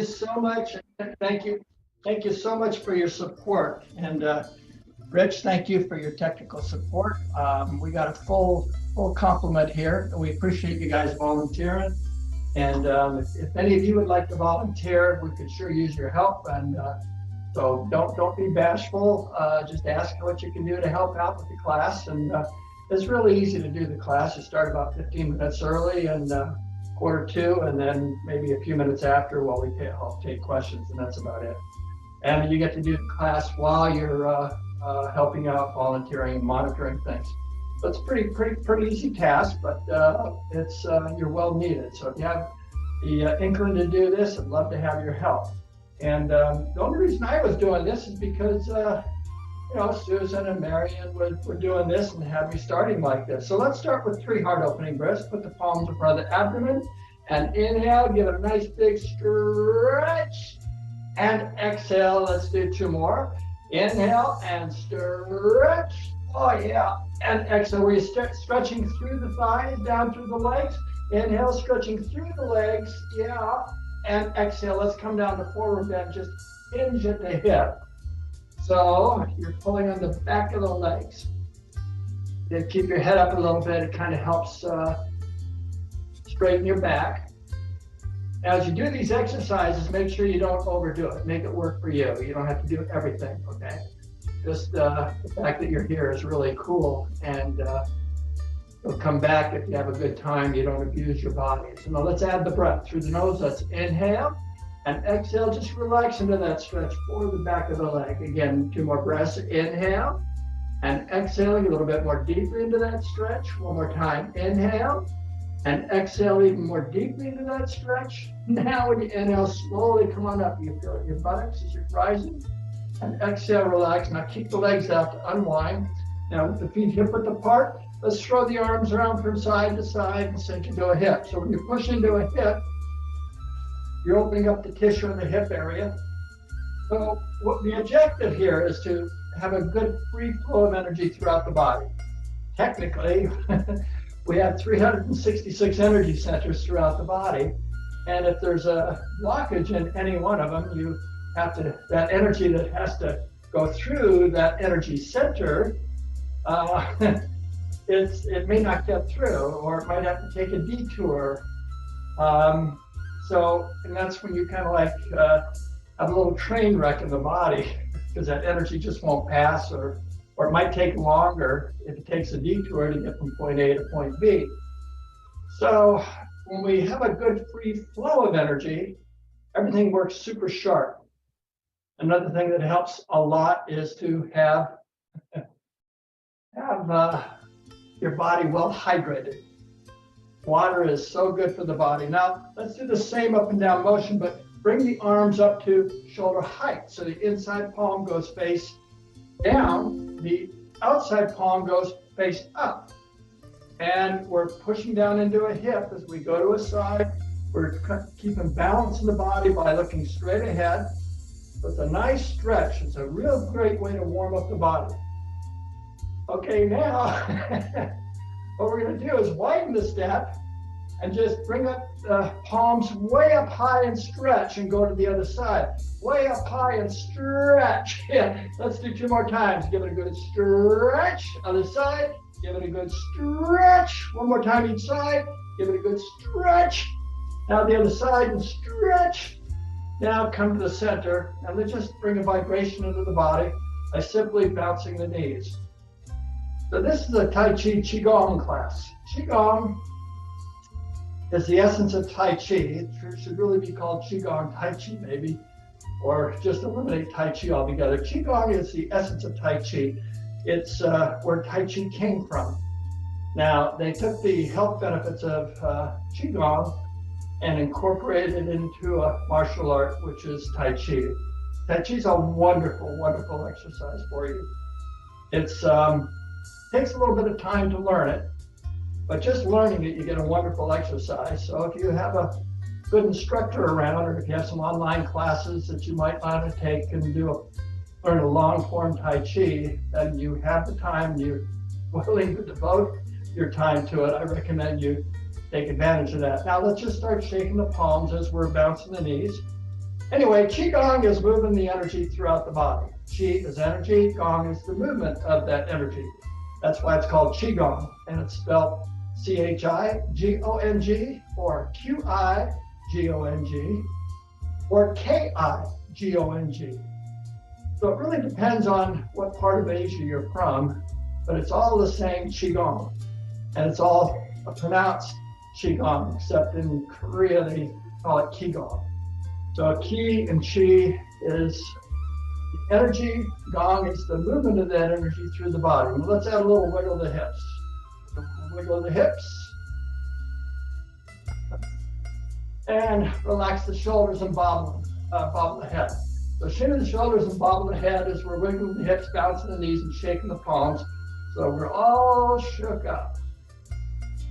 So much. Thank you. Thank you so much for your support. And Rich, thank you for your technical support. We got a full complement here. We appreciate you guys volunteering. And if any of you would like to volunteer, we could sure use your help. And so don't be bashful. Just ask what you can do to help out with the class. And it's really easy to do the class. You start about 15 minutes early and quarter two, and then maybe a few minutes after while we help take questions, and that's about it. And you get to do the class while you're helping out, volunteering, monitoring things. So it's pretty easy task, but it's you're well needed. So if you have the inkling to do this, I'd love to have your help. And the only reason I was doing this is because Susan and Marion were doing this and had me starting like this. So let's start with 3 heart opening breaths. Put the palms in front of the abdomen and inhale, give it a nice big stretch, and exhale. Let's do 2 more. Inhale and stretch. Oh yeah. And exhale, where you stretching through the thighs, down through the legs. Inhale, stretching through the legs. Yeah. And exhale, let's come down to forward bend. Just hinge at the hip. So you're pulling on the back of the legs. You keep your head up a little bit. It kind of helps straighten your back. As you do these exercises, make sure you don't overdo it. Make it work for you. You don't have to do everything, okay? Just the fact that you're here is really cool, and you'll come back if you have a good time. You don't abuse your body. So now let's add the breath through the nose. Let's inhale and exhale. Just relax into that stretch for the back of the leg. Again, 2 more breaths. Inhale and exhaling a little bit more deeply into that stretch. 1 more time. Inhale and exhale even more deeply into that stretch. Now when you inhale, slowly come on up. You feel it in your buttocks as you're rising. And exhale, relax. Now keep the legs out to unwind. Now with the feet hip-width apart, let's throw the arms around from side to side and sink into a hip. So when you push into a hip, you're opening up the tissue in the hip area. So what the objective here is to have a good free flow of energy throughout the body. Technically, we have 366 energy centers throughout the body. And if there's a blockage in any one of them, you have to, that energy that has to go through that energy center, it may not get through, or it might have to take a detour. And that's when you kind of like have a little train wreck in the body because that energy just won't pass, or it might take longer if it takes a detour to get from point A to point B. So when we have a good free flow of energy, everything works super sharp. Another thing that helps a lot is to have your body well hydrated. Water is so good for the body. Now, let's do the same up and down motion, but bring the arms up to shoulder height. So the inside palm goes face down, the outside palm goes face up. And we're pushing down into a hip as we go to a side. We're keeping balance in the body by looking straight ahead. It's a nice stretch. It's a real great way to warm up the body. Okay, now what we're going to do is widen the step and just bring up the palms way up high and stretch and go to the other side. Way up high and stretch. Yeah, let's do 2 more times. Give it a good stretch. Other side. Give it a good stretch. 1 more time each side. Give it a good stretch. Now the other side and stretch. Now come to the center and let's just bring a vibration into the body by simply bouncing the knees. So this is a Tai Chi Qigong class. Qigong is the essence of Tai Chi. It should really be called Qigong Tai Chi maybe, or just eliminate Tai Chi altogether. Qigong is the essence of Tai Chi. It's where Tai Chi came from. Now, they took the health benefits of Qigong and incorporated it into a martial art, which is Tai Chi. Tai Chi is a wonderful, wonderful exercise for you. It's takes a little bit of time to learn it, but just learning it, you get a wonderful exercise. So if you have a good instructor around, or if you have some online classes that you might want to take and learn a long form Tai Chi, then you have the time, you're willing to devote your time to it, I recommend you take advantage of that. Now let's just start shaking the palms as we're bouncing the knees. Anyway, Qigong is moving the energy throughout the body. Qi is energy, Gong is the movement of that energy. That's why it's called Qigong, and it's spelled Chigong or Qigong or Kigong. So it really depends on what part of Asia you're from, but it's all the same Qigong, and it's all pronounced Qigong, except in Korea they call it Qigong. So Qi and Qi is the energy, Gong is the movement of that energy through the body. Well, let's add a little wiggle of the hips. Wiggle the hips. And relax the shoulders and bobble the head. So shimmy the shoulders and bobble the head as we're wiggling the hips, bouncing the knees and shaking the palms. So we're all shook up.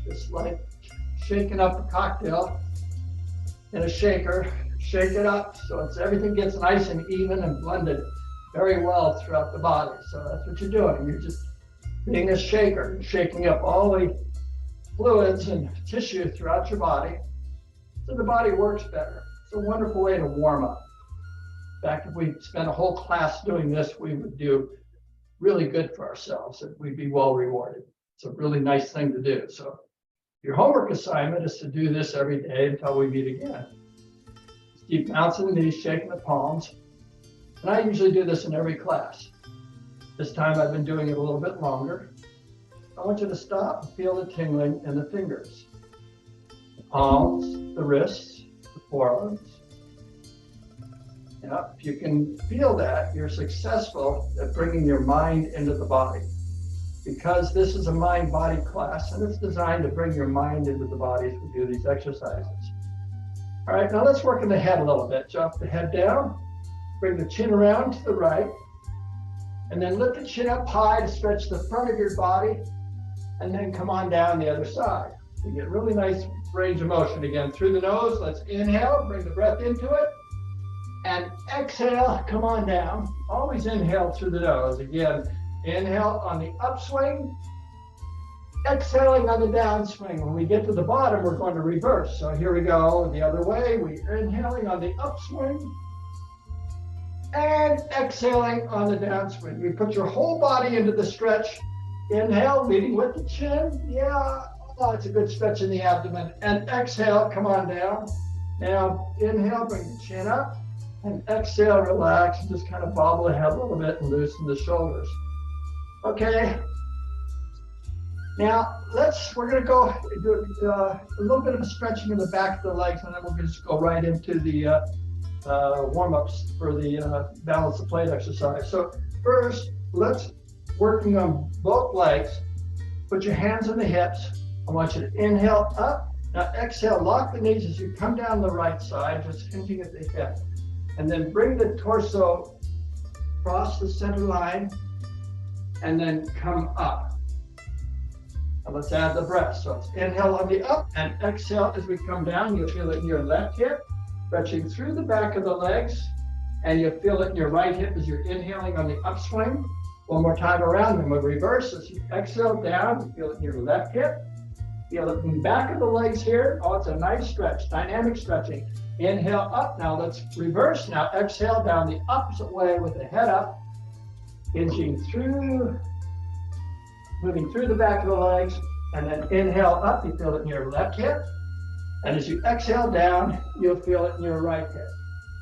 Just like shaking up a cocktail in a shaker. Shake it up so everything gets nice and even and blended very well throughout the body. So that's what you're doing. You're just being a shaker, shaking up all the fluids and tissue throughout your body so the body works better. It's a wonderful way to warm up. In fact, if we spent a whole class doing this, we would do really good for ourselves and we'd be well rewarded. It's a really nice thing to do. So your homework assignment is to do this every day until we meet again. Keep bouncing the knees, shaking the palms. And I usually do this in every class. This time I've been doing it a little bit longer. I want you to stop and feel the tingling in the fingers. The palms, the wrists, the forearms. Yeah, if you can feel that, you're successful at bringing your mind into the body. Because this is a mind-body class and it's designed to bring your mind into the body as we do these exercises. All right, now let's work in the head a little bit. Drop the head down, bring the chin around to the right, and then lift the chin up high to stretch the front of your body, and then come on down the other side. You get really nice range of motion again through the nose. Let's inhale, bring the breath into it, and exhale, come on down. Always inhale through the nose. Again, inhale on the upswing, exhaling on the downswing. When we get to the bottom, we're going to reverse. So here we go the other way. We're inhaling on the upswing and exhaling on the downswing. You put your whole body into the stretch. Inhale, leading with the chin. Yeah, oh, it's a good stretch in the abdomen. And exhale, come on down. Now, inhale, bring the chin up. And exhale, relax, and just kind of bobble the head a little bit and loosen the shoulders. Okay. Now, we're going to go do a little bit of a stretching in the back of the legs, and then we'll just go right into the warm-ups for the balance the plate exercise. So first, let's working on both legs. Put your hands on the hips. I want you to inhale up. Now exhale, lock the knees as you come down the right side, just hinging at the hip. And then bring the torso across the center line, and then come up. Now let's add the breath. So it's inhale on the up and exhale as we come down. You'll feel it in your left hip, stretching through the back of the legs, and you'll feel it in your right hip as you're inhaling on the upswing. One more time around, then we'll reverse. As you exhale down, you feel it in your left hip. Feel it in the back of the legs here. Oh, it's a nice stretch, dynamic stretching. Inhale up. Now let's reverse. Now exhale down the opposite way with the head up, hinging through, moving through the back of the legs, and then inhale up. You feel it in your left hip. And as you exhale down, you'll feel it in your right hip.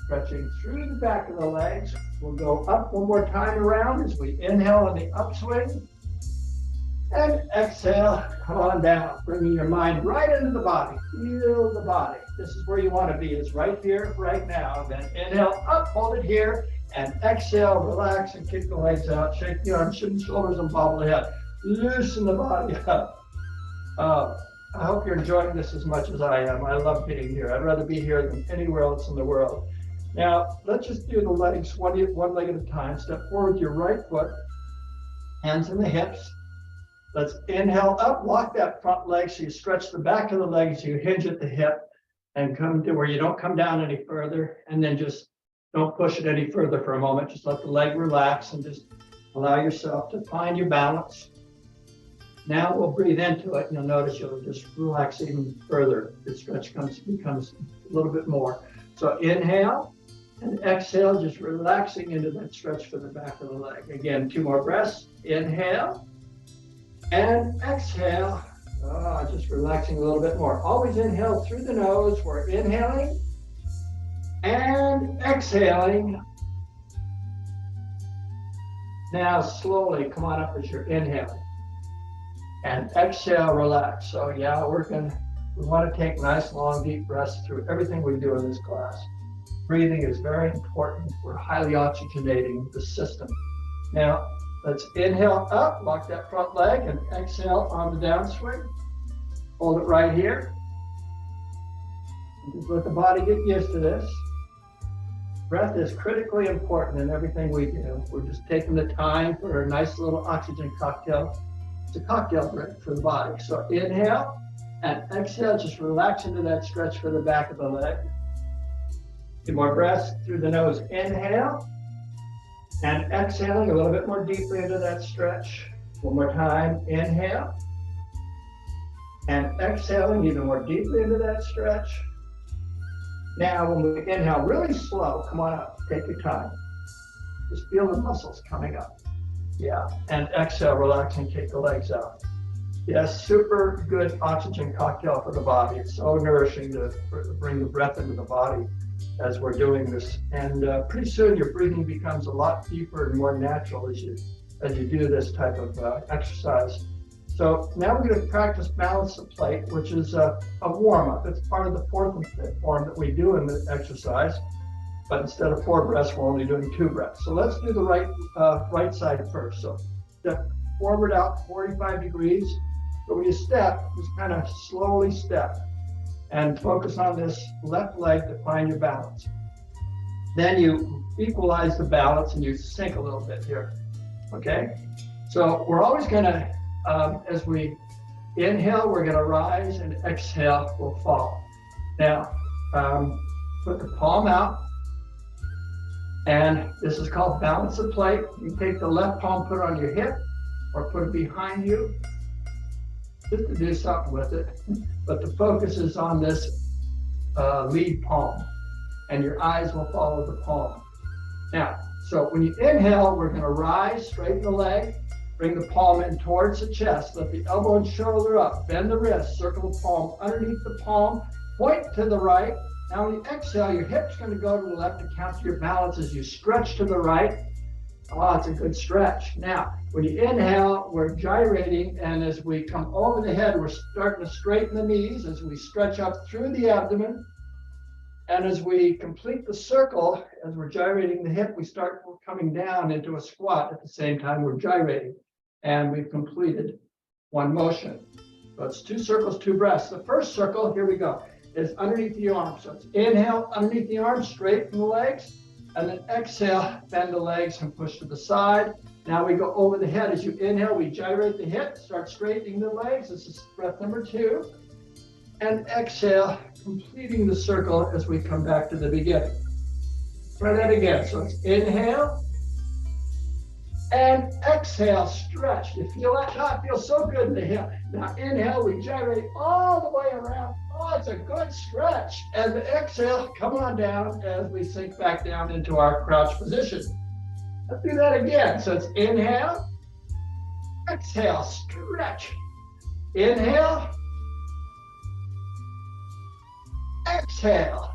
Stretching through the back of the legs. We'll go up one more time around as we inhale on the upswing. And exhale, come on down, bringing your mind right into the body. Feel the body. This is where you want to be, is right here, right now. Then inhale up, hold it here, and exhale, relax and kick the legs out. Shake the arms, shake the shoulders, and bobble the head. Loosen the body up. I hope you're enjoying this as much as I am. I love being here. I'd rather be here than anywhere else in the world. Now, let's just do the legs one leg at a time. Step forward with your right foot, hands in the hips. Let's inhale up, lock that front leg so you stretch the back of the legs, you hinge at the hip and come to where you don't come down any further, and then just don't push it any further for a moment. Just let the leg relax and just allow yourself to find your balance. Now we'll breathe into it, and you'll notice you'll just relax even further. The stretch becomes a little bit more. So inhale, And exhale, just relaxing into that stretch for the back of the leg. Again, 2 more breaths. Inhale and exhale. Just relaxing a little bit more. Always inhale through the nose. We're inhaling and exhaling. Now slowly come on up as you're inhaling. And exhale, relax. So yeah, we want to take nice, long, deep breaths through everything we do in this class. Breathing is very important. We're highly oxygenating the system. Now, let's inhale up, lock that front leg, and exhale on the downswing. Hold it right here. Just let the body get used to this. Breath is critically important in everything we do. We're just taking the time for a nice little oxygen cocktail. It's a cocktail drink for the body. So inhale and exhale, just relax into that stretch for the back of the leg. 2 more breaths through the nose. Inhale and exhaling a little bit more deeply into that stretch. 1 more time. Inhale and exhaling even more deeply into that stretch. Now, when we inhale really slow, come on up, take your time. Just feel the muscles coming up. Yeah, and exhale, relaxing, take the legs out. Yes, super good oxygen cocktail for the body. It's so nourishing to bring the breath into the body as we're doing this. And pretty soon your breathing becomes a lot deeper and more natural as you do this type of exercise. So now we're going to practice balance the plate, which is a warm-up. It's part of the 4th and 5th form that we do in the exercise. But instead of 4 breaths, we're only doing 2 breaths. So let's do the right side first. So step forward out 45 degrees. So when you step, just kind of slowly step and focus on this left leg to find your balance. Then you equalize the balance and you sink a little bit here, okay? So we're always gonna, as we inhale, we're gonna rise, and exhale, we'll fall. Now, put the palm out, and this is called balance the plate. You take the left palm, put it on your hip, or put it behind you, just to do something with it. But the focus is on this lead palm, and your eyes will follow the palm. Now, so when you inhale, we're gonna rise, straighten the leg, bring the palm in towards the chest, lift the elbow and shoulder up, bend the wrist, circle the palm underneath the palm, point to the right. Now when you exhale, your hip's gonna go to the left to counter your balance as you stretch to the right. Oh, it's a good stretch. Now, when you inhale, we're gyrating, and as we come over the head, we're starting to straighten the knees as we stretch up through the abdomen. And as we complete the circle, as we're gyrating the hip, we start coming down into a squat at the same time we're gyrating. And we've completed 1 motion. So it's 2 circles, 2 breaths. The first circle, here we go, is underneath the arms. So it's inhale, underneath the arms, straighten the legs. And then exhale, bend the legs and push to the side. Now we go over the head. As you inhale, we gyrate the hip, start straightening the legs. This is breath number 2. And exhale, completing the circle as we come back to the beginning. Try that again. So it's inhale and exhale, stretch. You feel that? Oh, it feels so good in the hip. Now inhale, we gyrate all the way around. Oh, it's a good stretch. And the exhale, come on down as we sink back down into our crouch position. Let's do that again. So it's inhale, exhale, stretch. Inhale, exhale.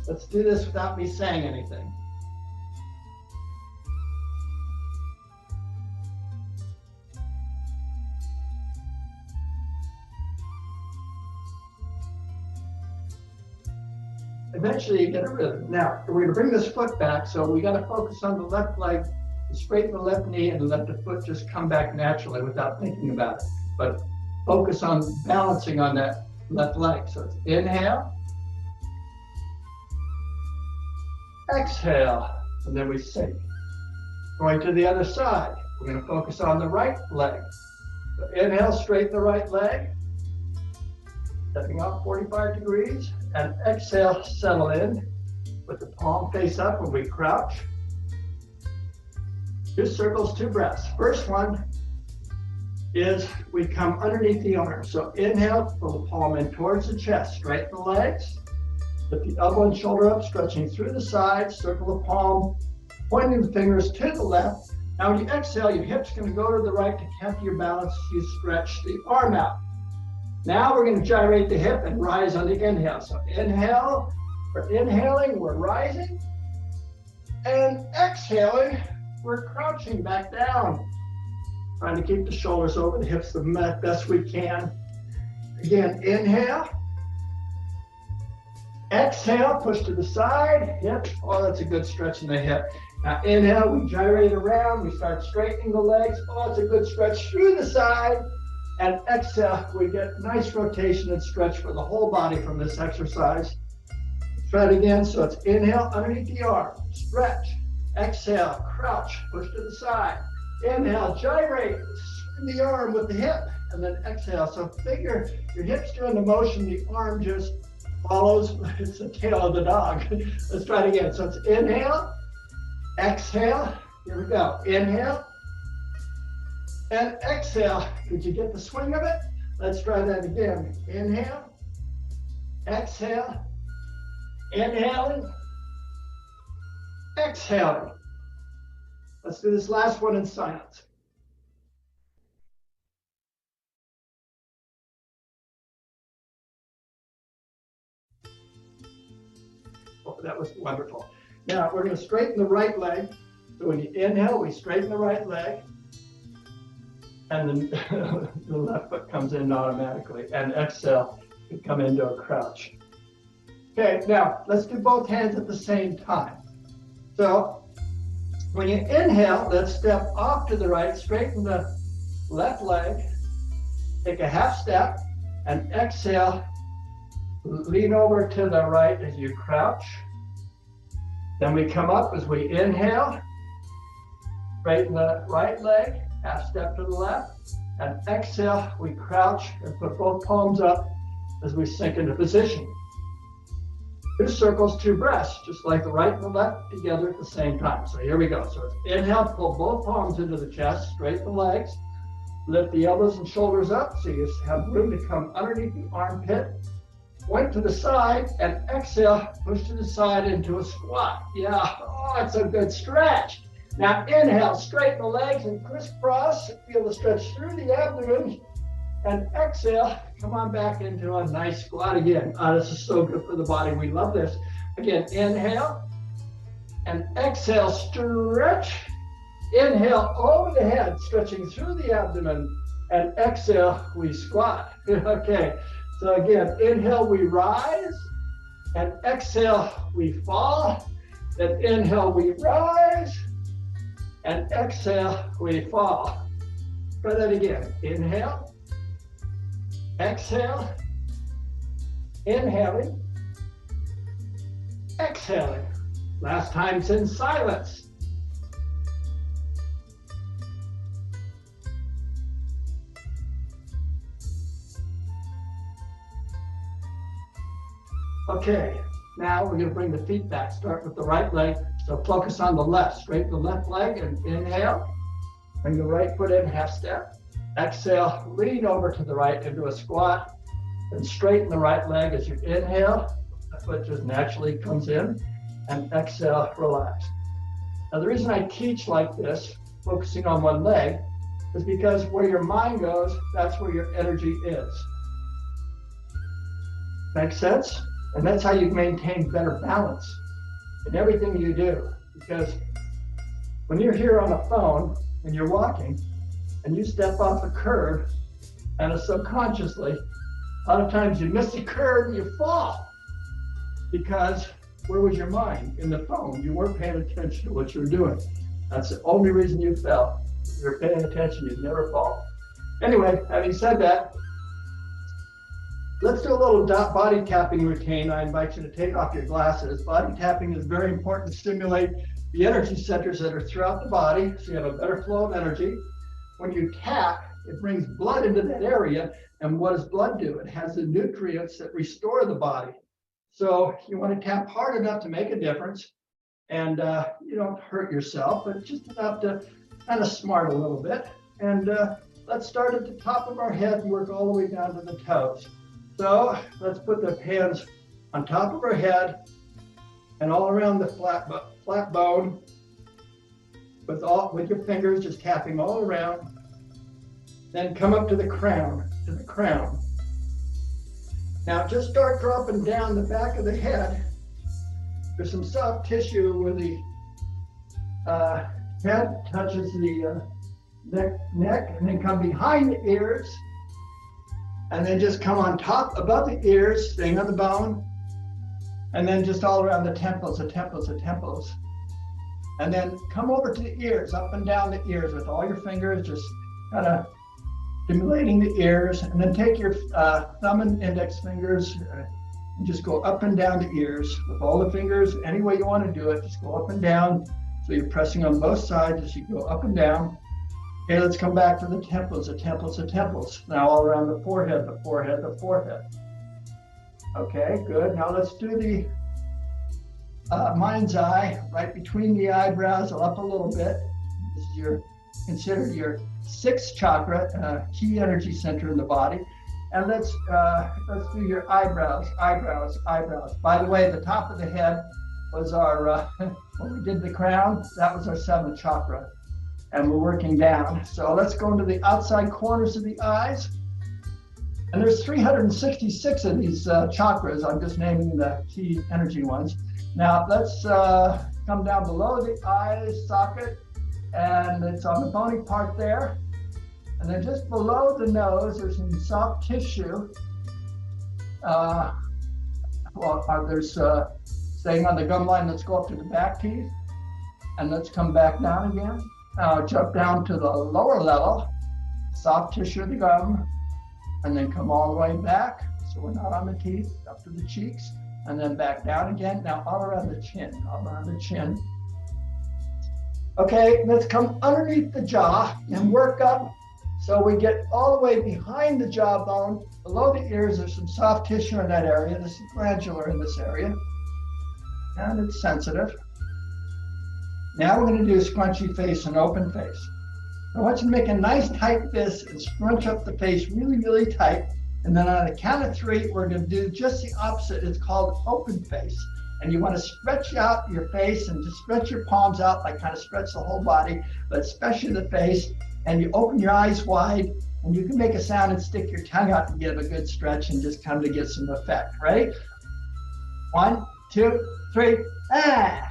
Let's do this without me saying anything. Eventually you get a rhythm. Now, we're gonna bring this foot back, so we gotta focus on the left leg, straighten the left knee, and let the foot just come back naturally without thinking about it. But focus on balancing on that left leg. So it's inhale, exhale, and then we sink. Going to the other side, we're gonna focus on the right leg. So inhale, straighten the right leg, stepping off 45 degrees, and exhale, settle in with the palm face up when we crouch. 2 circles, 2 breaths. First one is we come underneath the arms. So inhale, pull the palm in towards the chest, straighten the legs. Lift the elbow and shoulder up, stretching through the side, circle the palm, pointing the fingers to the left. Now when you exhale, your hip's going to go to the right to counter your balance. You stretch the arm out. Now we're going to gyrate the hip and rise on the inhale. So inhale, we're inhaling, we're rising. And exhaling, we're crouching back down. Trying to keep the shoulders over the hips the best we can. Again, inhale. Exhale, push to the side, hip. Oh, that's a good stretch in the hip. Now inhale, we gyrate around, we start straightening the legs. Oh, it's a good stretch through the side. And exhale, we get nice rotation and stretch for the whole body from this exercise. Try it again. So it's inhale underneath the arm, stretch. Exhale, crouch, push to the side. Inhale, gyrate, swing the arm with the hip, and then exhale. So figure your hips doing the motion, the arm just follows. It's the tail of the dog. Let's try it again. So it's inhale, exhale. Here we go. Inhale and exhale. Did you get the swing of it? Let's try that again. Inhale, exhale, inhaling, exhaling. Let's do this last one in silence. Oh, that was wonderful. Now we're going to straighten the right leg. So when you inhale, we straighten the right leg. And then the left foot comes in automatically. And exhale, you come into a crouch. Okay, now let's do both hands at the same time. So when you inhale, let's step off to the right, straighten the left leg, take a half step, and exhale, lean over to the right as you crouch. Then we come up as we inhale, straighten the right leg, half step to the left, and exhale, we crouch and put both palms up as we sink into position. 2 circles, 2 breaths, just like the right and the left together at the same time. So here we go. So it's inhale, pull both palms into the chest, straighten the legs, lift the elbows and shoulders up so you have room to come underneath the armpit. Point to the side and exhale, push to the side into a squat. Yeah, oh, it's a good stretch. Now inhale, straighten the legs and crisscross. Feel the stretch through the abdomen. And exhale, come on back into a nice squat again. This is so good for the body. We love this. Again, inhale and exhale, stretch. Inhale over the head, stretching through the abdomen. And exhale, we squat. Okay, so again, inhale, we rise. And exhale, we fall. Then inhale, we rise. And exhale, we fall. Try that again. Inhale. Exhale, inhaling, exhaling. Last time it's in silence. Okay, now we're going to bring the feet back. Start with the right leg. So focus on the left. Straighten the left leg and inhale. Bring the right foot in, half step. Exhale, lean over to the right into a squat, and straighten the right leg as you inhale. The foot just naturally comes in, and exhale, relax. Now the reason I teach like this, focusing on one leg, is because where your mind goes, that's where your energy is. Make sense? And that's how you maintain better balance in everything you do. Because when you're here on a phone and you're walking, and you step off a curb, and subconsciously, a lot of times you miss the curb and you fall. Because where was your mind? In the phone. You weren't paying attention to what you were doing. That's the only reason you fell. You're paying attention, you'd never fall. Anyway, having said that, let's do a little body tapping routine. I invite you to take off your glasses. Body tapping is very important to stimulate the energy centers that are throughout the body, so you have a better flow of energy. When you tap, it brings blood into that area. And what does blood do? It has the nutrients that restore the body. So you want to tap hard enough to make a difference. And you don't hurt yourself, but just enough to kind of smart a little bit. And let's start at the top of our head and work all the way down to the toes. So let's put the hands on top of our head and all around the flat bone with your fingers, just tapping all around. Then come up to the crown, Now just start dropping down the back of the head. There's some soft tissue where the head touches the neck, and then come behind the ears, and then just come on top, above the ears, staying on the bone, and then just all around the temples, and then come over to the ears, up and down the ears with all your fingers, just kind of stimulating the ears, and then take your thumb and index fingers and just go up and down the ears with all the fingers, any way you want to do it, just go up and down. So you're pressing on both sides as you go up and down. Okay, let's come back to the temples. Now all around the forehead. Okay, good. Now let's do the mind's eye, right between the eyebrows, up a little bit. This is considered your sixth chakra, key energy center in the body. And let's do your eyebrows. By the way, the top of the head was our, when we did the crown, that was our seventh chakra. And we're working down. So let's go into the outside corners of the eyes. And there's 366 of these chakras. I'm just naming the key energy ones. Now let's come down below the eye socket, and it's on the bony part there. And then just below the nose, there's some soft tissue. There's staying on the gum line, let's go up to the back teeth, and let's come back down again. Now jump down to the lower level, soft tissue of the gum, and then come all the way back. So we're not on the teeth, up to the cheeks, and then back down again. Now all around the chin, Okay, let's come underneath the jaw and work up. So we get all the way behind the jawbone, below the ears, there's some soft tissue in that area. This is glandular in this area, and it's sensitive. Now we're going to do a scrunchy face and open face. I want you to make a nice tight fist and scrunch up the face really, really tight. And then on the count of three, we're going to do just the opposite. It's called open face. And you want to stretch out your face and just stretch your palms out, like kind of stretch the whole body, but especially the face. And you open your eyes wide, and you can make a sound and stick your tongue out to give a good stretch and just kind of get some effect. Ready? 1, 2, 3, ah!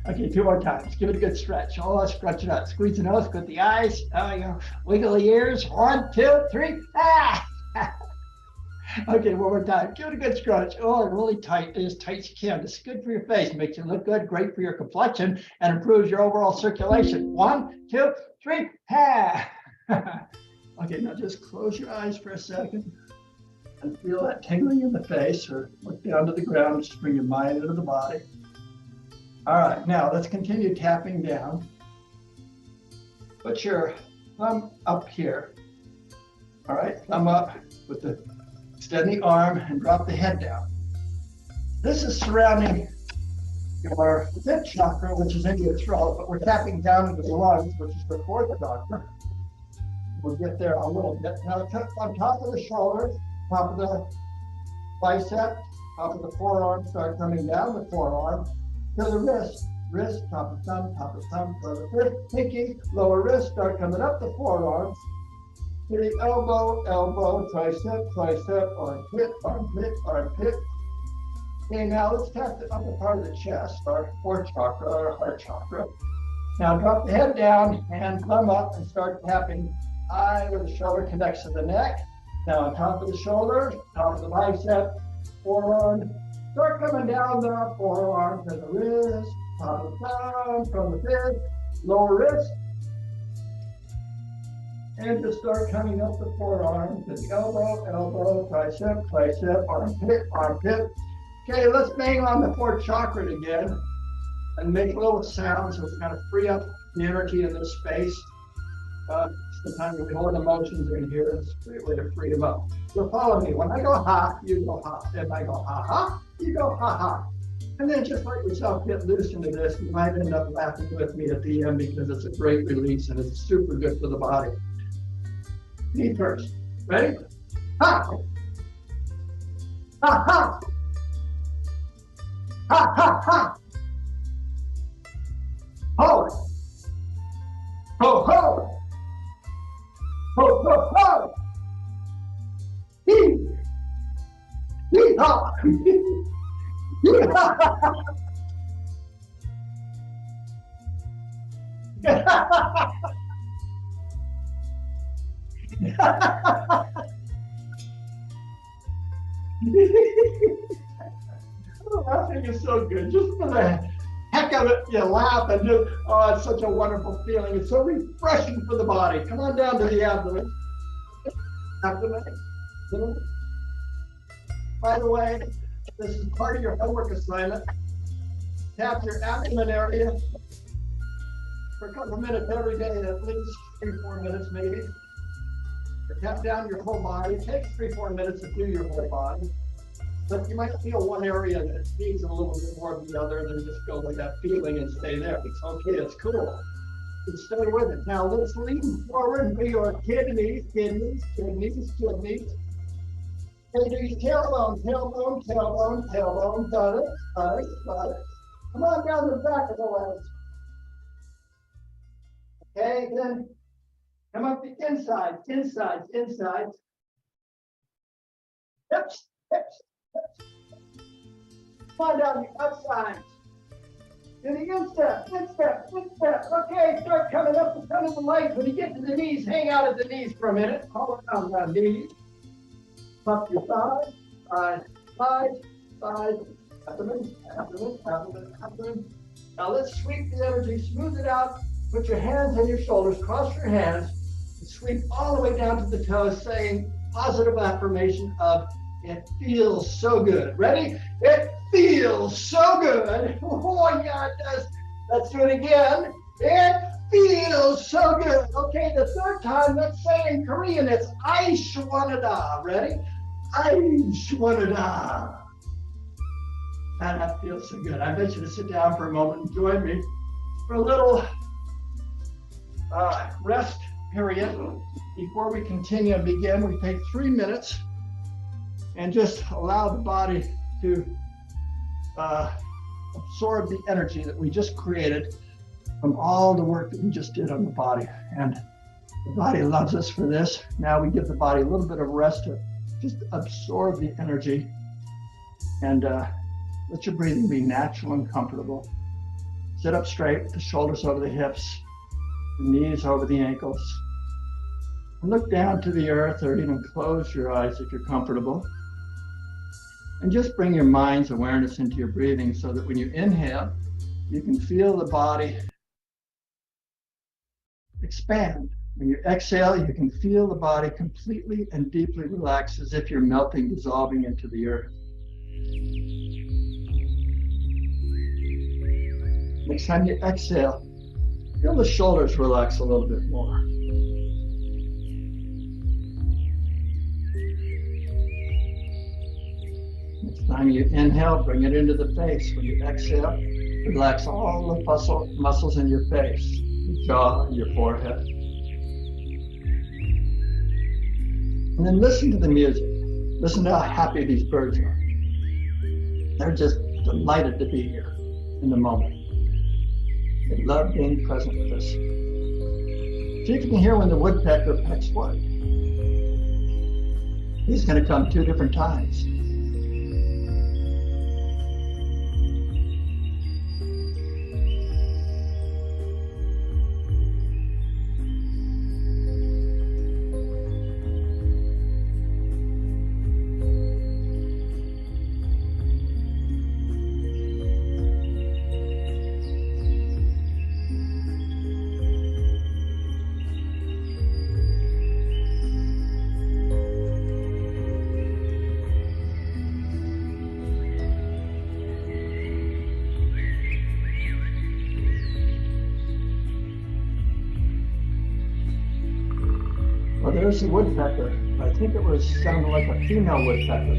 Okay, 2 more times. Give it a good stretch. Oh, let's stretch it out. Squeeze the nose, put the eyes. Oh, you know, wiggle the ears. 1, 2, 3, ah! Okay, one more time. Give it a good stretch. Oh, really tight, as tight as you can. It's good for your face. Makes you look good, great for your complexion, and improves your overall circulation. 1, 2, 3, ha! Okay, now just close your eyes for a second and feel that tingling in the face, or look down to the ground. Just bring your mind into the body. All right, now let's continue tapping down. Put your thumb up here. All right, thumb up with the extend the arm and drop the head down. This is surrounding your fifth chakra, which is in your throat, but we're tapping down into the lungs, which is the fourth chakra. We'll get there a little bit. Now, on top of the shoulders, top of the bicep, top of the forearm, start coming down the forearm to the wrist, top of thumb, top of the fifth, pinky, lower wrist, start coming up the forearms. To the elbow, tricep, armpit. Okay, now let's tap the upper part of the chest, our fourth chakra, our heart chakra. Now drop the head down and thumb up and start tapping high where the shoulder connects to the neck. Now on top of the shoulder, top of the bicep, forearm. Start coming down the forearm to the wrist, top of the thumb, from the fifth, lower wrist. And just start coming up the forearm to the elbow, tricep, armpit. Okay, let's bang on the fourth chakra again and make little sounds so we kind of free up the energy in this space. Sometimes we hold emotions in here, it's a great way to free them up. So follow me. When I go ha, you go ha. If I go ha ha, you go ha ha. And then just let yourself get loose into this. You might end up laughing with me at the end because it's a great release and it's super good for the body. Me first. Ready? Ha! Ha ha! Ha ha ha! Ho! Ho ho! Ho ho ho! Hee! Hee ha! Hee ha ha! Oh, that thing is so good. Just for the heck of it, you laugh and just, oh, it's such a wonderful feeling. It's so refreshing for the body. Come on down to the abdomen. Abdomen. By the way, this is part of your homework assignment. Tap your abdomen area for a couple of minutes every day, at least 3-4 minutes maybe. Or tap down your whole body. It takes 3-4 minutes to do your whole body. But you might feel one area that needs a little bit more of the other, then just go with that feeling and stay there. It's okay, it's cool. And stay with it. Now let's lean forward for your kidneys. And do tailbone, tailbone, tailbone, tailbone, got it, got it, got it. Come on down the back of the legs. Okay, then come up the insides, insides, insides. Hips, hips, hips. Come on down the outsides. Do the instep, instep, instep. Okay, start coming up the front of the legs. When you get to the knees, hang out at the knees for a minute. Hold on the knees. Up your thighs, thighs, thighs, thighs, abdomen, abdomen, abdomen, abdomen. Now let's sweep the energy, smooth it out. Put your hands on your shoulders, cross your hands, and sweep all the way down to the toes, saying positive affirmation of it feels so good. Ready? It feels so good. Oh yeah, it does. Let's do it again. It feels so good. Okay, the third time, let's say in Korean, it's Aishwanada. Ready? Aishwanada. And that feels so good. I bet you to sit down for a moment and join me for a little rest period. Before we continue and begin, we take 3 minutes and just allow the body to absorb the energy that we just created from all the work that we just did on the body. And the body loves us for this. Now we give the body a little bit of rest to just absorb the energy, and let your breathing be natural and comfortable. Sit up straight with the shoulders over the hips, the knees over the ankles. And look down to the earth, or even close your eyes if you're comfortable. And just bring your mind's awareness into your breathing so that when you inhale, you can feel the body expand. When you exhale, you can feel the body completely and deeply relax, as if you're melting, dissolving into the earth. Next time you exhale, feel the shoulders relax a little bit more. Next time you inhale, bring it into the face. When you exhale, relax all the muscles in your face, your jaw, and your forehead. And then listen to the music. Listen to how happy these birds are. They're just delighted to be here in the moment. They love being present with us. See if you can hear when the woodpecker pecks wood. He's going to come 2 different times. Well, there's the woodpecker. I think it was sounding like a female woodpecker.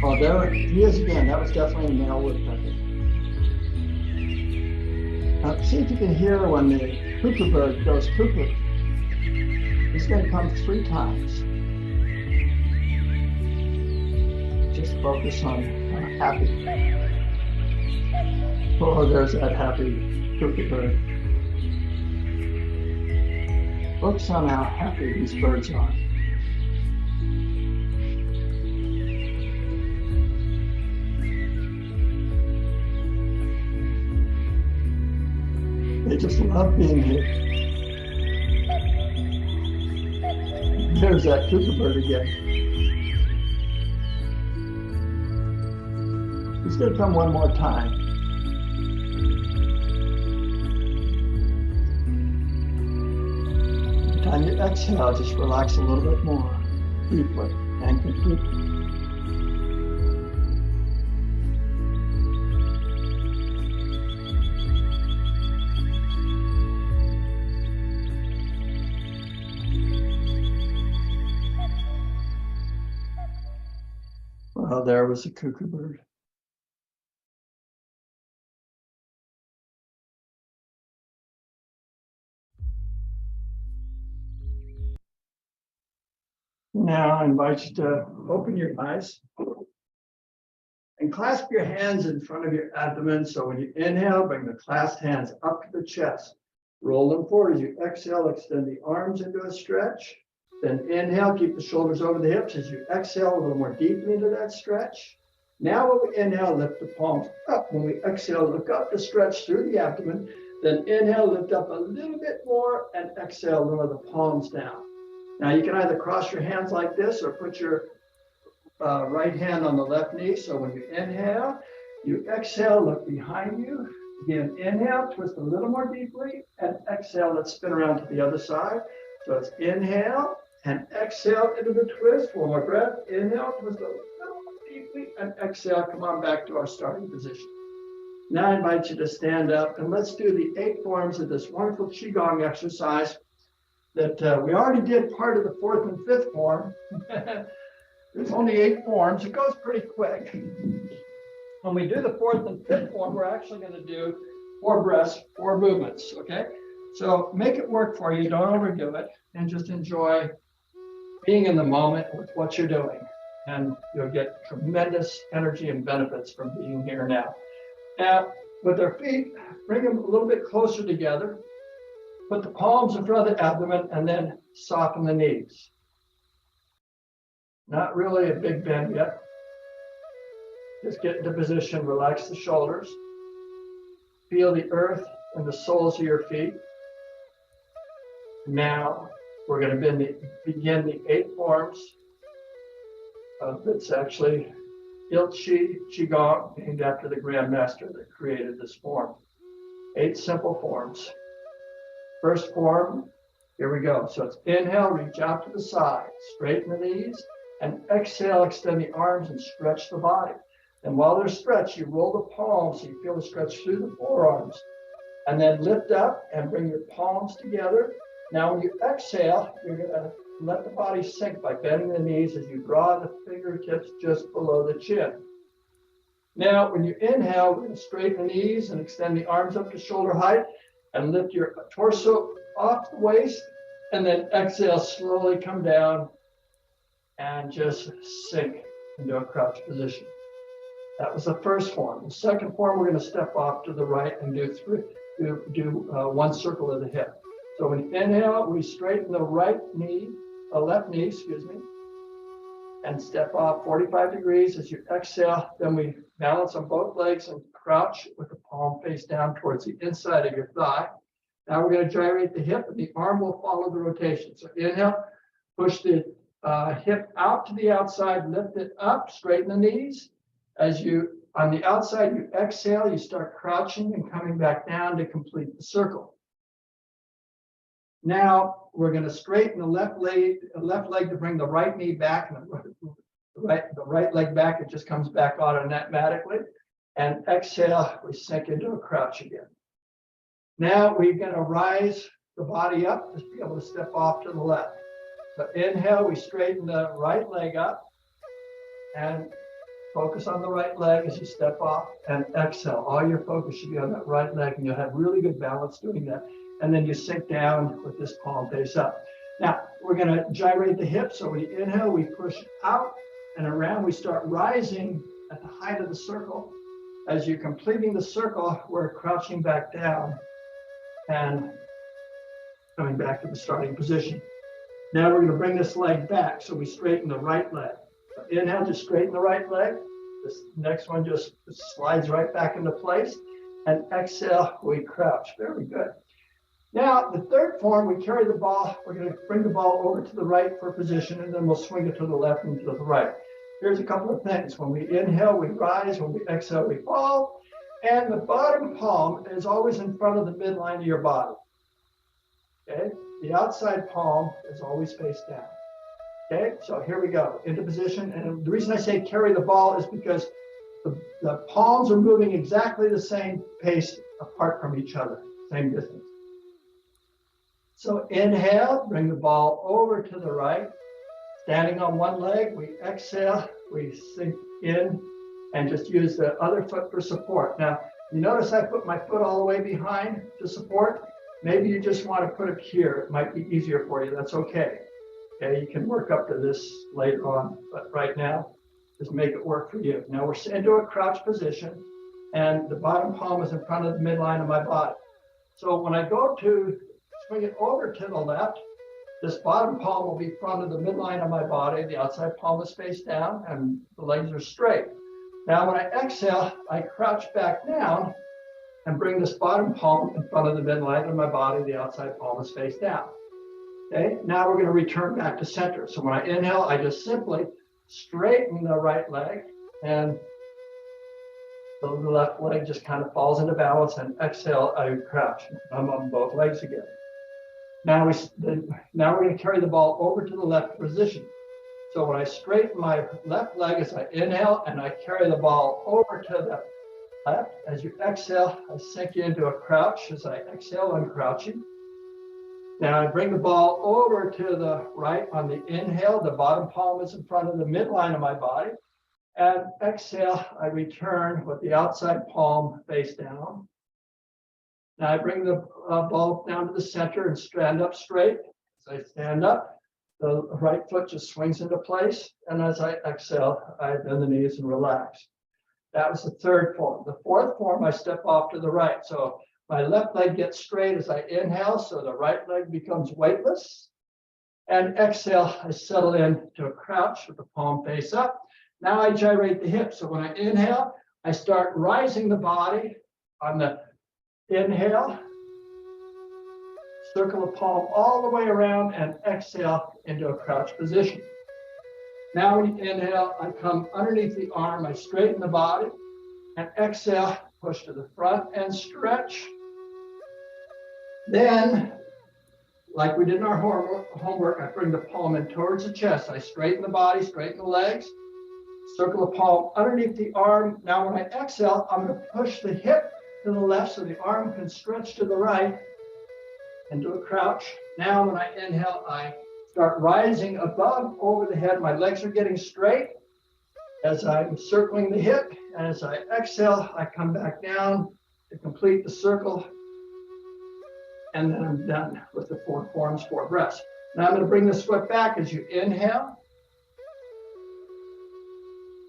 Oh, there he is again. That was definitely a male woodpecker. Now, see if you can hear when the cuckoo bird goes cuckoo. He's going to come 3 times. focus on happy. Oh, there's that happy cuckoo bird. Focus on how happy these birds are. They just love being here. There's that cuckoo bird again. He's going to come one more time. Every time you exhale, just relax a little bit more deeply and completely. Well, there was a cuckoo bird. Now I invite you to open your eyes and clasp your hands in front of your abdomen. So when you inhale, bring the clasped hands up to the chest. Roll them forward. As you exhale, extend the arms into a stretch. Then inhale, keep the shoulders over the hips. As you exhale, a little more deeply into that stretch. Now when we inhale, lift the palms up. When we exhale, look up to stretch through the abdomen. Then inhale, lift up a little bit more, and exhale, lower the palms down. Now you can either cross your hands like this or put your right hand on the left knee. So when you inhale, you exhale, look behind you. Again, inhale, twist a little more deeply, and exhale, let's spin around to the other side. So it's inhale and exhale into the twist. One more breath. Inhale, twist a little more deeply, and exhale, come on back to our starting position. Now I invite you to stand up, and let's do the 8 forms of this wonderful Qigong exercise that we already did part of the 4th and 5th form. There's only 8 forms. It goes pretty quick. When we do the 4th and 5th form, we're actually going to do 4 breaths, 4 movements, okay? So make it work for you. Don't overdo it, and just enjoy being in the moment with what you're doing. And you'll get tremendous energy and benefits from being here now. Now, with our feet, bring them a little bit closer together. Put the palms in front of the abdomen and then soften the knees. Not really a big bend yet. Just get into position, relax the shoulders. Feel the earth in the soles of your feet. Now we're going to begin the 8 forms of it's actually Qigong, named after the Grand Master that created this form. 8 simple forms. First form, here we go. So it's inhale, reach out to the side, straighten the knees, and exhale, extend the arms and stretch the body. And while they're stretched, you roll the palms so you feel the stretch through the forearms. And then lift up and bring your palms together. Now when you exhale, you're going to let the body sink by bending the knees as you draw the fingertips just below the chin. Now when you inhale, we're going to straighten the knees and extend the arms up to shoulder height. And lift your torso off the waist, and then exhale, slowly come down and just sink into a crouch position. That was the first form. The second form, we're going to step off to the right and do 1 circle of the hip. So when you inhale, we straighten the left knee, and step off 45 degrees. As you exhale, then we balance on both legs and crouch with the palm face down towards the inside of your thigh. Now we're going to gyrate the hip, and the arm will follow the rotation. So inhale, push the hip out to the outside, lift it up, straighten the knees. As you, on the outside, you exhale, you start crouching and coming back down to complete the circle. Now we're going to straighten the left leg to bring the right knee back, and the right leg back. It just comes back automatically. And exhale, we sink into a crouch again. Now we're going to rise the body up to be able to step off to the left. So inhale, we straighten the right leg up and focus on the right leg as you step off, and exhale. All your focus should be on that right leg, and you'll have really good balance doing that. And then you sink down with this palm face up. Now we're going to gyrate the hips. So when you inhale, we push out and around. We start rising at the height of the circle. As you're completing the circle, we're crouching back down and coming back to the starting position. Now we're going to bring this leg back, so we straighten the right leg. So inhale, just straighten the right leg. This next one just slides right back into place. And exhale, we crouch. Very good. Now, the third form, we carry the ball. We're going to bring the ball over to the right for position, and then we'll swing it to the left and to the right. Here's a couple of things. When we inhale, we rise. When we exhale, we fall. And the bottom palm is always in front of the midline of your body. Okay? The outside palm is always face down. Okay? So here we go, into position. And the reason I say carry the ball is because the palms are moving exactly the same pace apart from each other, same distance. So inhale, bring the ball over to the right. Standing on one leg, we exhale, we sink in and just use the other foot for support. Now, you notice I put my foot all the way behind to support. Maybe you just want to put it here. It might be easier for you. That's okay. Okay, you can work up to this later on, but right now, just make it work for you. Now we're into a crouch position, and the bottom palm is in front of the midline of my body. So when I go to swing it over to the left, this bottom palm will be in front of the midline of my body. The outside palm is face down, and the legs are straight. Now when I exhale, I crouch back down and bring this bottom palm in front of the midline of my body. The outside palm is face down. Okay, now we're going to return back to center. So when I inhale, I just simply straighten the right leg, and the left leg just kind of falls into balance, and exhale, I crouch. I'm on both legs again. Now we're going to carry the ball over to the left position. So when I straighten my left leg as I inhale, and I carry the ball over to the left, as you exhale, I sink you into a crouch. As I exhale, I'm crouching. Now I bring the ball over to the right on the inhale. The bottom palm is in front of the midline of my body. And exhale, I return with the outside palm face down. Now I bring the ball down to the center and stand up straight. As I stand up, the right foot just swings into place. And as I exhale, I bend the knees and relax. That was the third form. The fourth form, I step off to the right. So my left leg gets straight as I inhale, so the right leg becomes weightless. And exhale, I settle into a crouch with the palm face up. Now I gyrate the hips. So when I inhale, I start rising the body on the inhale. Circle the palm all the way around and exhale into a crouch position. Now when you inhale, I come underneath the arm, I straighten the body, and exhale, push to the front and stretch. Then, like we did in our homework, I bring the palm in towards the chest. I straighten the body, straighten the legs, circle the palm underneath the arm. Now when I exhale, I'm going to push the hip to the left so the arm can stretch to the right into a crouch. Now when I inhale, I start rising above over the head. My legs are getting straight as I'm circling the hip. And as I exhale, I come back down to complete the circle. And then I'm done with the four forms, 4 breaths. Now I'm going to bring this foot back as you inhale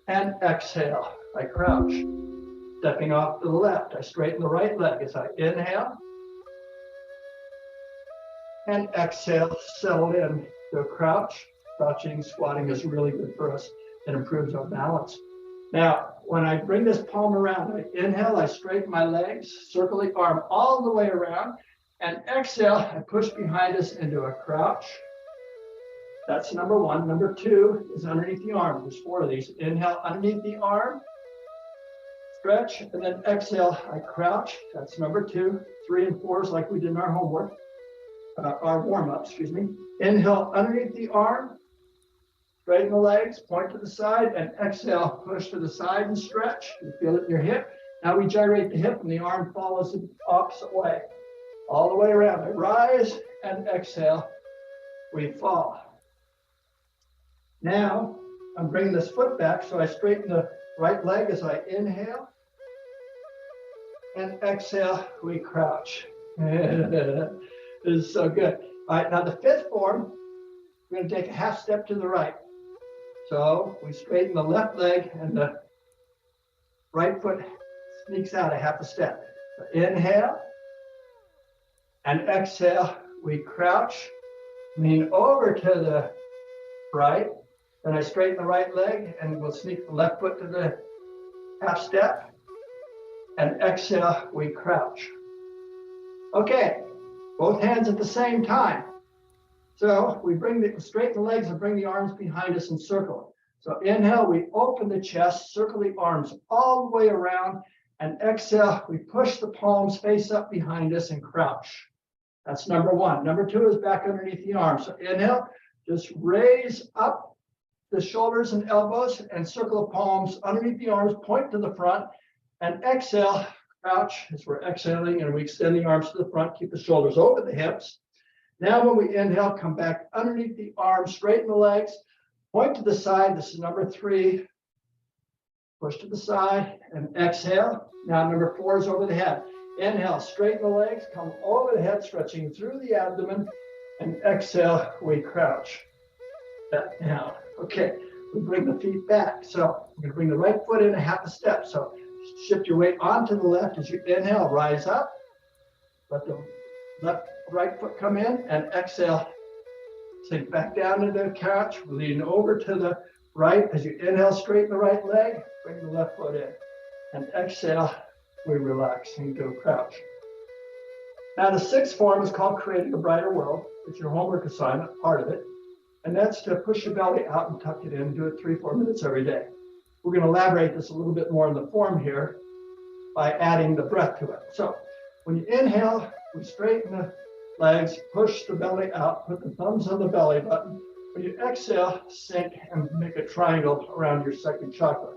and exhale. I crouch. Stepping off to the left, I straighten the right leg as I inhale and exhale, settle in to a crouch. Crouching, squatting is really good for us. It improves our balance. Now, when I bring this palm around, I inhale, I straighten my legs, circle the arm all the way around, and exhale, I push behind us into a crouch. That's number 1. Number 2 is underneath the arm. There's 4 of these. Inhale underneath the arm, stretch, and then exhale, I crouch. That's number 2. 3 and 4 is like we did in our homework, our warm-up, excuse me. Inhale underneath the arm, straighten the legs, point to the side, and exhale, push to the side and stretch. You feel it in your hip. Now we gyrate the hip and the arm follows the opposite way. All the way around. I rise and exhale. We fall. Now I'm bringing this foot back, so I straighten the right leg as I inhale and exhale. We crouch. This is so good. All right, now the 5th form, we're going to take a half step to the right. So we straighten the left leg and the right foot sneaks out a half a step. So inhale and exhale. We crouch, lean over to the right. Then I straighten the right leg and we'll sneak the left foot to the half step. And exhale, we crouch. Okay, both hands at the same time. So we straighten the legs and bring the arms behind us and circle. So inhale, we open the chest, circle the arms all the way around, and exhale, we push the palms face up behind us and crouch. That's number one. Number two is back underneath the arms. So inhale, just raise up the shoulders and elbows and circle the palms underneath the arms, point to the front, and exhale, crouch as we're exhaling, and we extend the arms to the front, keep the shoulders over the hips. Now when we inhale, come back underneath the arms, straighten the legs, point to the side. This is number three. Push to the side and exhale. Now number four is over the head. Inhale, straighten the legs, come over the head, stretching through the abdomen, and exhale, we crouch. Back down. Okay, we bring the feet back. So we're going to bring the right foot in a half a step. So shift your weight onto the left as you inhale, rise up. Let the right foot come in and exhale. Sink back down into the couch. Lean over to the right as you inhale, straighten the right leg. Bring the left foot in. And exhale, we relax and go crouch. Now the sixth form is called Creating a Brighter World. It's your homework assignment, part of it. And that's to push your belly out and tuck it in. Do it 3-4 minutes every day. We're going to elaborate this a little bit more in the form here by adding the breath to it. So when you inhale, we straighten the legs, push the belly out, put the thumbs on the belly button. When you exhale, sink and make a triangle around your second chakra.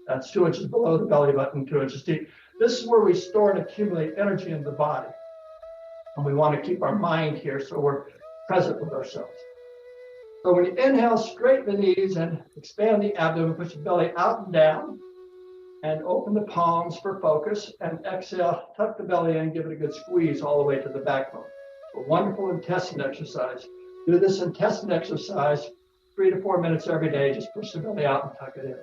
That's 2 inches below the belly button, 2 inches deep. This is where we store and accumulate energy in the body. And we want to keep our mind here so we're present with ourselves. So when you inhale, straighten the knees and expand the abdomen, push the belly out and down, and open the palms for focus. And exhale, tuck the belly in, give it a good squeeze all the way to the backbone. A wonderful intestine exercise. Do this intestine exercise 3 to 4 minutes every day. Just push the belly out and tuck it in.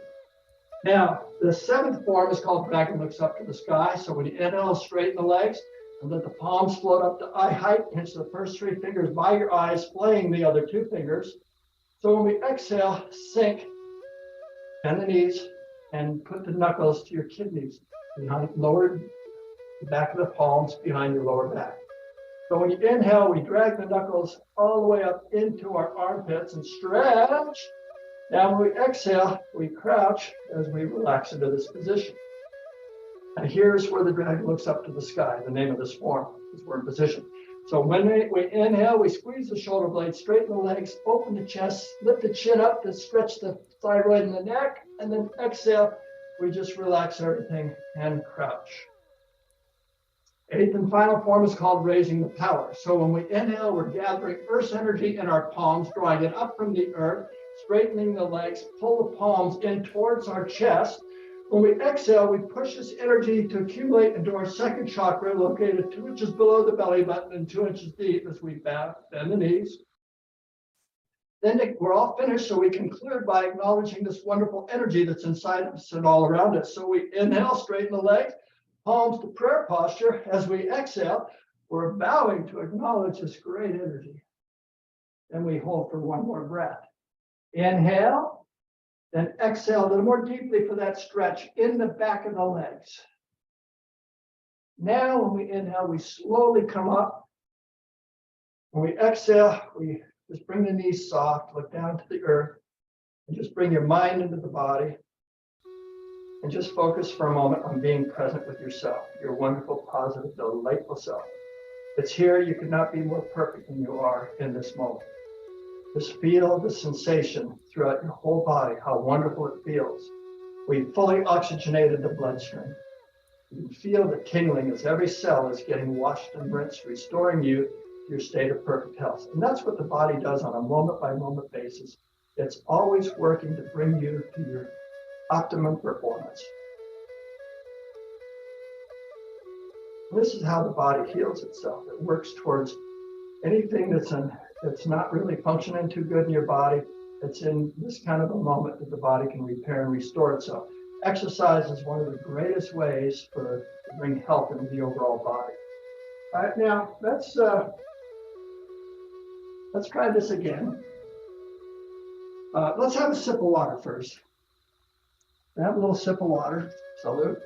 Now, the seventh form is called Dragon Looks Up to the Sky. So when you inhale, straighten the legs and let the palms float up to eye height. Pinch the first 3 fingers by your eyes, flaying the other 2 fingers. So when we exhale, sink, bend the knees, and put the knuckles to your kidneys behind the back of the palms behind your lower back. So when you inhale, we drag the knuckles all the way up into our armpits and stretch. Now when we exhale, we crouch as we relax into this position. And here's where the dragon looks up to the sky. The name of this form is we're in position. So when we inhale, we squeeze the shoulder blades, straighten the legs, open the chest, lift the chin up to stretch the thyroid and the neck, and then exhale, we just relax everything and crouch. Eighth and final form is called Raising the Power. So when we inhale, we're gathering Earth's energy in our palms, drawing it up from the earth, straightening the legs, pull the palms in towards our chest. When we exhale, we push this energy to accumulate into our second chakra, located 2 inches below the belly button and 2 inches deep as we bend the knees. Then we're all finished, so we conclude by acknowledging this wonderful energy that's inside us and all around us. So we inhale, straighten the legs, palms to prayer posture. As we exhale, we're bowing to acknowledge this great energy. Then we hold for one more breath. Inhale. Then exhale a little more deeply for that stretch in the back of the legs. Now, when we inhale, we slowly come up. When we exhale, we just bring the knees soft, look down to the earth, and just bring your mind into the body. And just focus for a moment on being present with yourself, your wonderful, positive, delightful self. It's here. You could not be more perfect than you are in this moment. Just feel the sensation throughout your whole body, how wonderful it feels. We fully oxygenated the bloodstream. You can feel the tingling as every cell is getting washed and rinsed, restoring you to your state of perfect health. And that's what the body does on a moment-by-moment basis. It's always working to bring you to your optimum performance. This is how the body heals itself. It works towards anything that's not really functioning too good in your body. It's in this kind of a moment that the body can repair and restore itself. Exercise is one of the greatest ways to bring health into the overall body. All right, now let's try this again. Let's have a sip of water first. Have a little sip of water. Salute.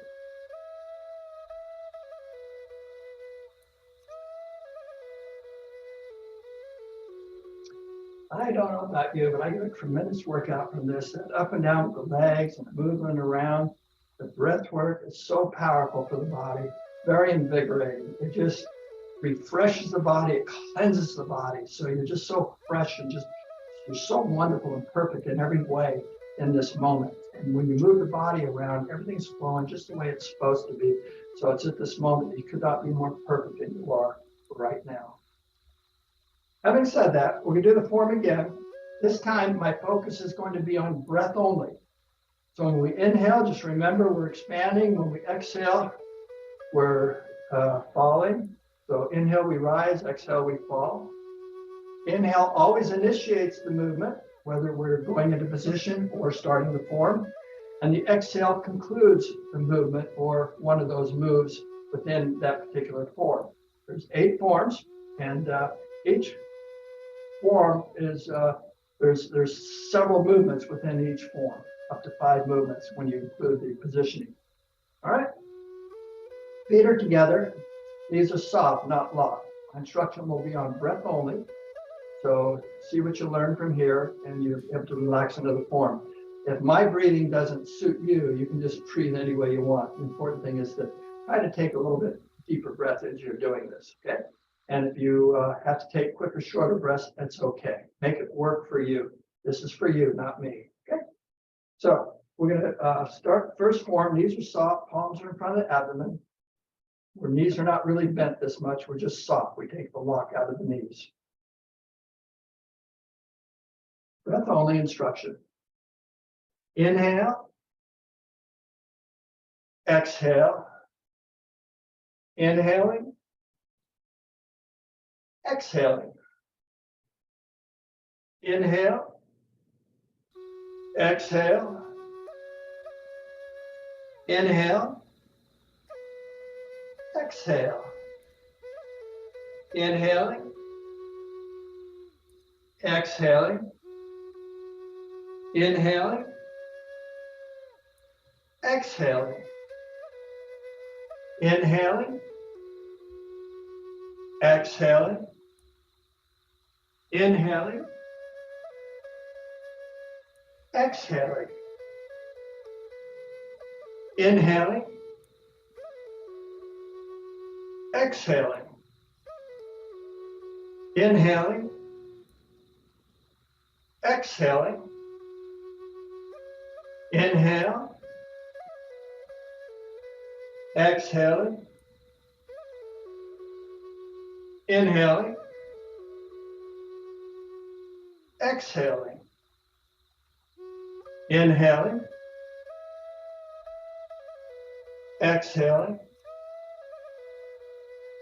I don't know about you, but I get a tremendous workout from this. That up and down with the legs and the movement around. The breath work is so powerful for the body, very invigorating. It just refreshes the body, it cleanses the body. So you're just so fresh and you're so wonderful and perfect in every way in this moment. And when you move the body around, everything's flowing just the way it's supposed to be. So it's at this moment that you could not be more perfect than you are right now. Having said that, we're going to do the form again. This time, my focus is going to be on breath only. So when we inhale, just remember we're expanding. When we exhale, we're falling. So inhale, we rise. Exhale, we fall. Inhale always initiates the movement, whether we're going into position or starting the form. And the exhale concludes the movement or one of those moves within that particular form. There's 8 forms, and each form is, there's several movements within each form, up to 5 movements when you include the positioning. All right? Feet are together. Knees are soft, not locked. Instruction will be on breath only. So see what you learn from here, and you have to relax into the form. If my breathing doesn't suit you, you can just breathe any way you want. The important thing is to try to take a little bit deeper breath as you're doing this, okay? And if you have to take quicker, shorter breaths, that's okay. Make it work for you. This is for you, not me, okay? So we're gonna start first form. Knees are soft, palms are in front of the abdomen. Where knees are not really bent this much, we're just soft. We take the lock out of the knees. Breath only instruction. Inhale, exhale, inhaling, exhaling. Inhale, exhale, inhale, exhale. Inhaling, exhaling, inhaling, exhaling, inhaling, exhaling, inhaling, exhaling, inhaling, exhaling, inhaling, exhaling, inhale, exhaling, inhaling, exhaling, inhaling, exhaling,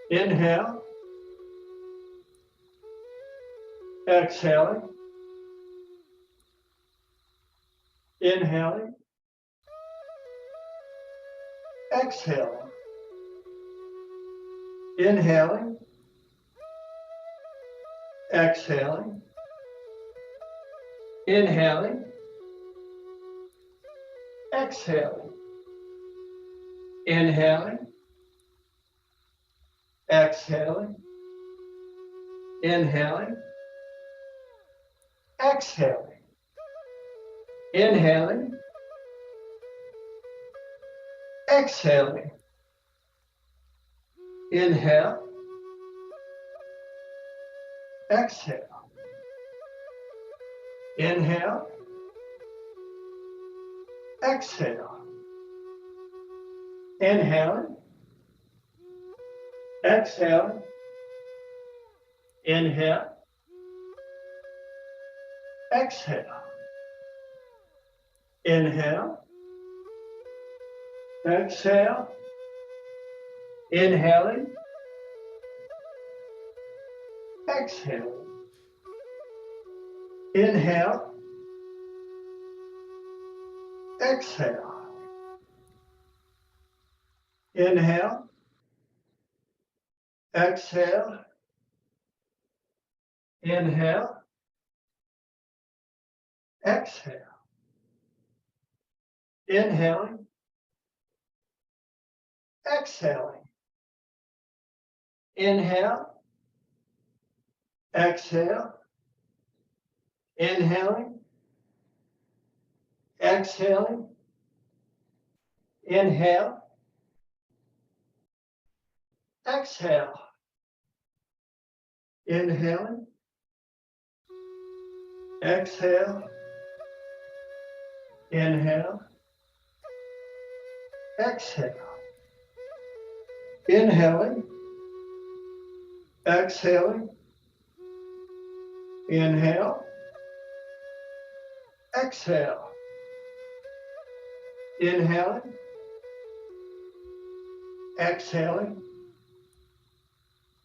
inhale, exhaling, inhaling, exhaling, inhaling, exhaling, inhaling, exhaling, inhaling, exhaling, inhaling, exhaling, inhaling, exhaling, inhale, exhale, inhale, exhale, inhaling, exhaling, inhale, exhale, inhale, exhale, inhaling, exhaling, inhale, exhale. Inhale, exhale, inhale, exhale. Inhaling, exhaling. Inhale, exhale, inhaling, exhaling, inhale, exhale, inhaling, exhale, inhale, exhale, inhaling, exhaling, inhale, exhale, inhaling, exhaling,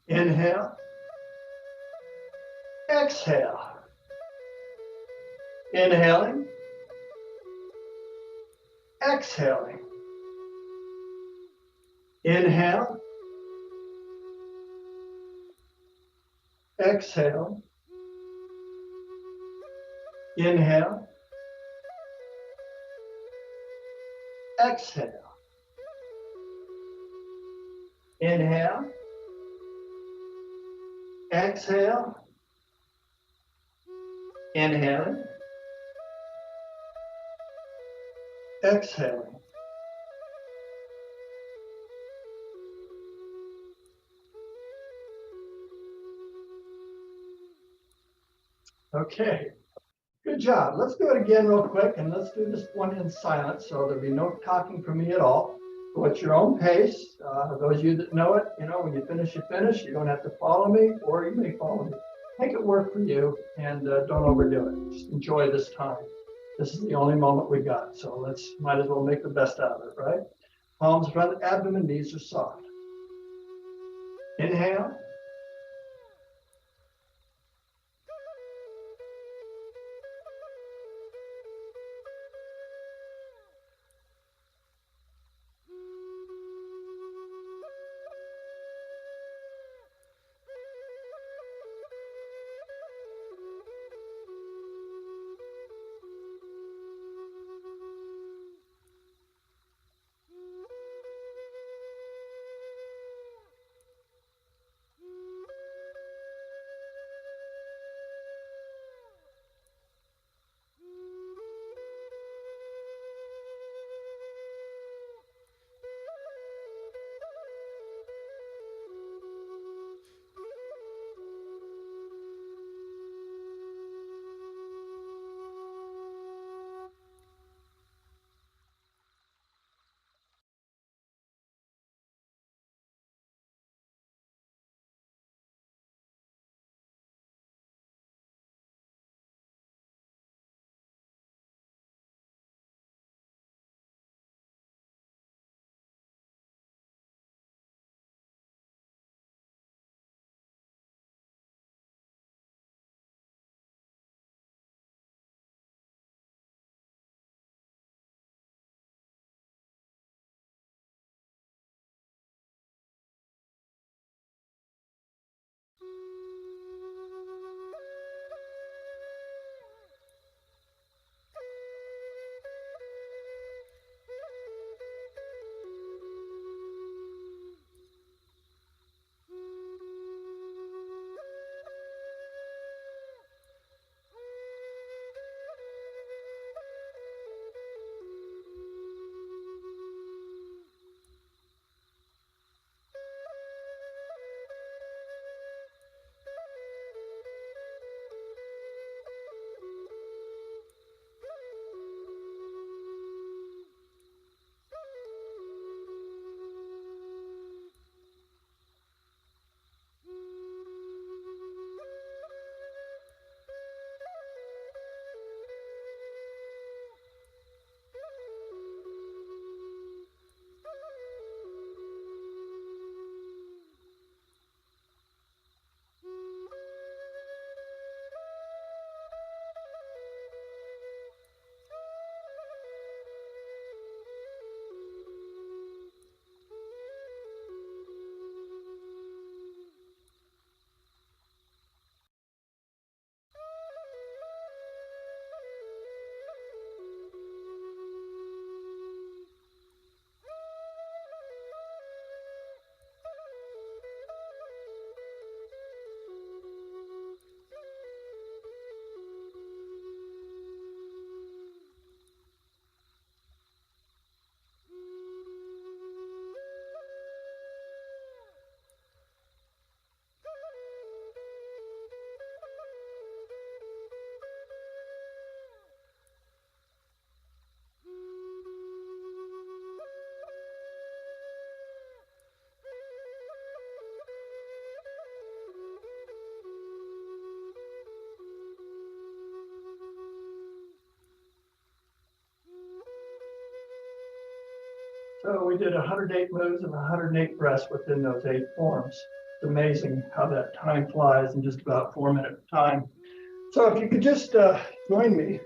inhale, exhale, inhaling, exhaling, inhale, exhale, inhale, exhale, inhale, exhale, inhaling, exhaling. Okay, good job. Let's do it again real quick, and let's do this one in silence, so there'll be no talking from me at all. Go at your own pace. Those of you that know it, when you finish, you finish. You don't have to follow me, or you may follow me. Make it work for you, and don't overdo it. Just enjoy this time. This is the only moment we got, so might as well make the best out of it, right? Palms in front of the abdomen, knees are soft. Inhale. So we did 108 moves and 108 breaths within those 8 forms. It's amazing how that time flies in just about 4 minute time. So if you could just join me